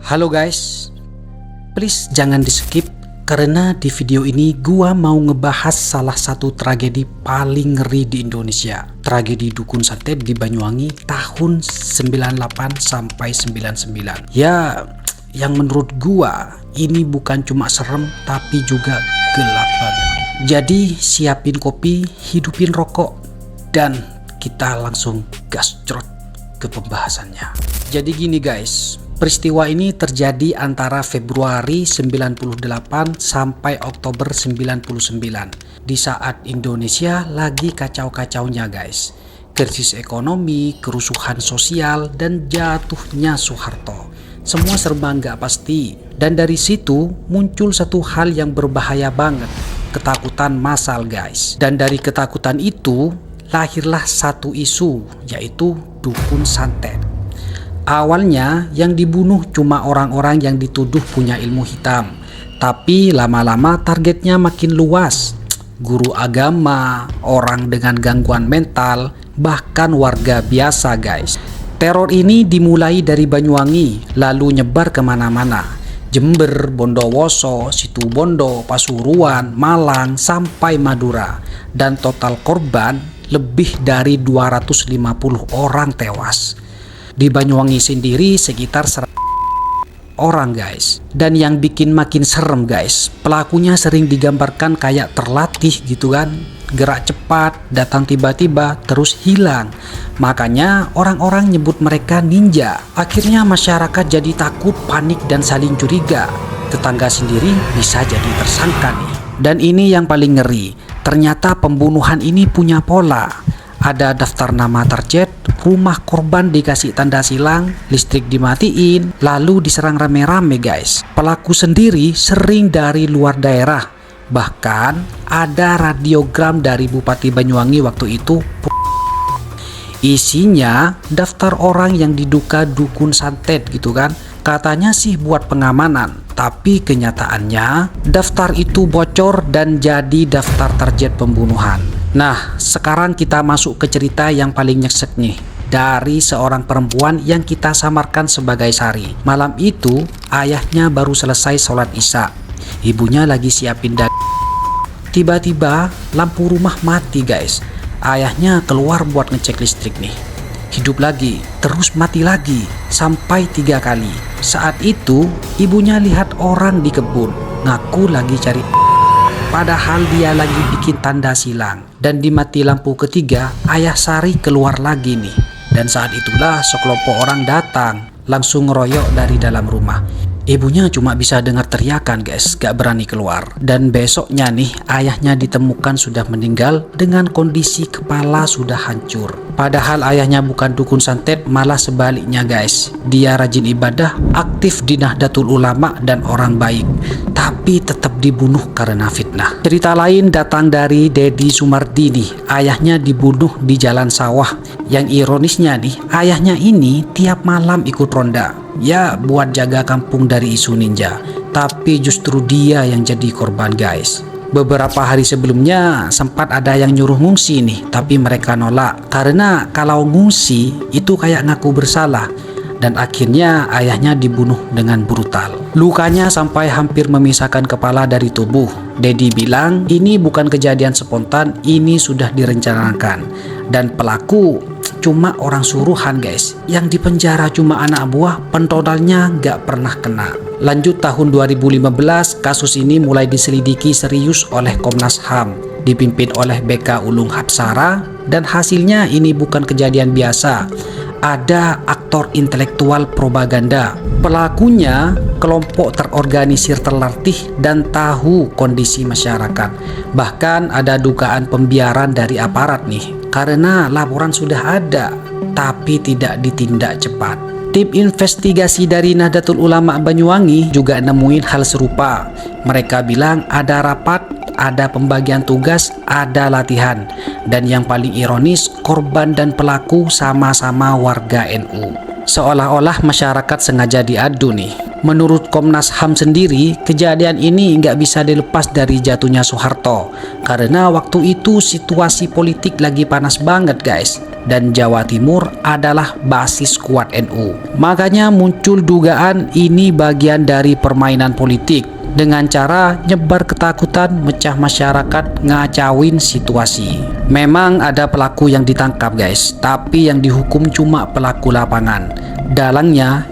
Halo guys, please jangan di skip karena di video ini gua mau ngebahas salah satu tragedi paling ngeri di Indonesia. Tragedi Dukun Santet di Banyuwangi tahun 98 sampai 99. Ya, yang menurut gua ini bukan cuma serem tapi juga gelap banget. Jadi siapin kopi, hidupin rokok, dan kita langsung gasrot ke pembahasannya. Jadi gini guys, peristiwa ini terjadi antara Februari 98 sampai Oktober 99 di saat Indonesia lagi kacau-kacaunya guys. Krisis ekonomi, kerusuhan sosial, dan jatuhnya Soeharto. Semua serba nggak pasti. Dan dari situ muncul satu hal yang berbahaya banget. Ketakutan massal guys. Dan dari ketakutan itu lahirlah satu isu, yaitu Dukun Santet. Awalnya yang dibunuh cuma orang-orang yang dituduh punya ilmu hitam, tapi lama-lama targetnya makin luas. Guru agama, orang dengan gangguan mental, bahkan warga biasa guys. Teror ini dimulai dari Banyuwangi, lalu nyebar kemana-mana. Jember, Bondowoso, Situbondo, Pasuruan, Malang, sampai Madura. Dan total korban lebih dari 250 orang tewas. Di Banyuwangi sendiri sekitar 100 orang guys. Dan yang bikin makin serem guys, pelakunya sering digambarkan kayak terlatih gitu kan. Gerak cepat, datang tiba-tiba, terus hilang. Makanya orang-orang nyebut mereka ninja. Akhirnya masyarakat jadi takut, panik, dan saling curiga. Tetangga sendiri bisa jadi tersangka nih. Dan ini yang paling ngeri, ternyata pembunuhan ini punya pola. Ada daftar nama target, rumah korban dikasih tanda silang, listrik dimatiin, lalu diserang rame-rame guys. Pelaku sendiri sering dari luar daerah. Bahkan ada radiogram dari Bupati Banyuwangi waktu itu. Isinya daftar orang yang diduga dukun santet gitu kan. Katanya sih buat pengamanan, tapi kenyataannya daftar itu bocor dan jadi daftar target pembunuhan. Nah, sekarang kita masuk ke cerita yang paling nyesek nih, dari seorang perempuan yang kita samarkan sebagai Sari. Malam itu ayahnya baru selesai sholat isya, ibunya lagi siapin tiba-tiba lampu rumah mati guys. Ayahnya keluar buat ngecek listrik nih, hidup lagi, terus mati lagi, sampai 3 kali. Saat itu ibunya lihat orang di kebun, ngaku lagi cari, padahal dia lagi bikin tanda silang. Dan di mati lampu ketiga, ayah Sari keluar lagi nih. Dan saat itulah sekelompok orang datang, langsung ngeroyok dari dalam rumah. Ibunya cuma bisa dengar teriakan guys, gak berani keluar. Dan besoknya nih, ayahnya ditemukan sudah meninggal dengan kondisi kepala sudah hancur. Padahal ayahnya bukan dukun santet, malah sebaliknya guys. Dia rajin ibadah, aktif di Nahdlatul Ulama dan orang baik, tapi tetap dibunuh karena fitnah. Cerita lain datang dari Dedi Sumardi nih. Ayahnya dibunuh di jalan sawah. Yang ironisnya nih, ayahnya ini tiap malam ikut ronda, ya buat jaga kampung dari isu ninja. Tapi justru dia yang jadi korban guys. Beberapa hari sebelumnya sempat ada yang nyuruh ngungsi nih, tapi mereka nolak karena kalau ngungsi itu kayak ngaku bersalah. Dan akhirnya ayahnya dibunuh dengan brutal. Lukanya sampai hampir memisahkan kepala dari tubuh. Dedi bilang ini bukan kejadian spontan, ini sudah direncanakan. Dan pelaku cuma orang suruhan guys. Yang dipenjara cuma anak buah, pentotalnya gak pernah kena. Lanjut tahun 2015, kasus ini mulai diselidiki serius oleh Komnas HAM, dipimpin oleh BK Ulung Hapsara. Dan hasilnya ini bukan kejadian biasa. Ada aktor intelektual propaganda. Pelakunya kelompok terorganisir, terlatih, dan tahu kondisi masyarakat. Bahkan ada dugaan pembiaran dari aparat nih, karena laporan sudah ada tapi tidak ditindak cepat. Tim investigasi dari Nahdlatul Ulama Banyuwangi juga nemuin hal serupa. Mereka bilang ada rapat, ada pembagian tugas, ada latihan. Dan yang paling ironis, korban dan pelaku sama-sama warga NU. Seolah-olah masyarakat sengaja diadu nih. Menurut Komnas HAM sendiri, kejadian ini nggak bisa dilepas dari jatuhnya Soeharto. Karena waktu itu situasi politik lagi panas banget guys. dan Jawa Timur adalah basis kuat NU. Makanya muncul dugaan ini bagian dari permainan politik dengan cara nyebar ketakutan, mecah masyarakat, ngacauin situasi. Memang ada pelaku yang ditangkap guys, tapi yang dihukum cuma pelaku lapangan. Dalangnya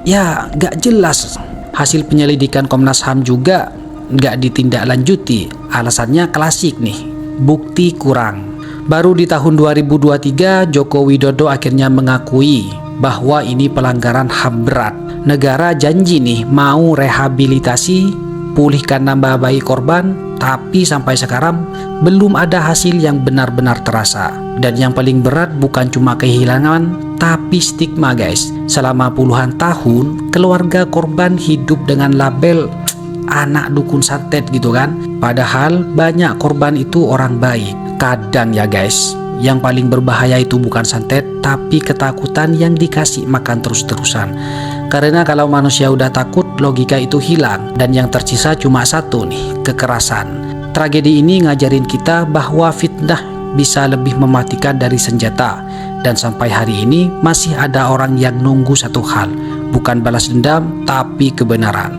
ya gak jelas. Hasil penyelidikan Komnas HAM juga gak ditindaklanjuti. Alasannya klasik nih, bukti kurang. Baru di tahun 2023 Joko Widodo akhirnya mengakui bahwa ini pelanggaran HAM berat. Negara janji nih mau rehabilitasi, pulihkan nama baik korban, tapi sampai sekarang belum ada hasil yang benar-benar terasa. Dan yang paling berat bukan cuma kehilangan, tapi stigma guys. Selama puluhan tahun keluarga korban hidup dengan label anak dukun santet gitu kan. Padahal banyak korban itu orang baik. Kadang ya guys, yang paling berbahaya itu bukan santet, tapi ketakutan yang dikasih makan terus-terusan. Karena kalau manusia udah takut, logika itu hilang, dan yang tersisa cuma satu nih, kekerasan. Tragedi ini ngajarin kita bahwa fitnah bisa lebih mematikan dari senjata. Dan sampai hari ini masih ada orang yang nunggu satu hal, bukan balas dendam, tapi kebenaran.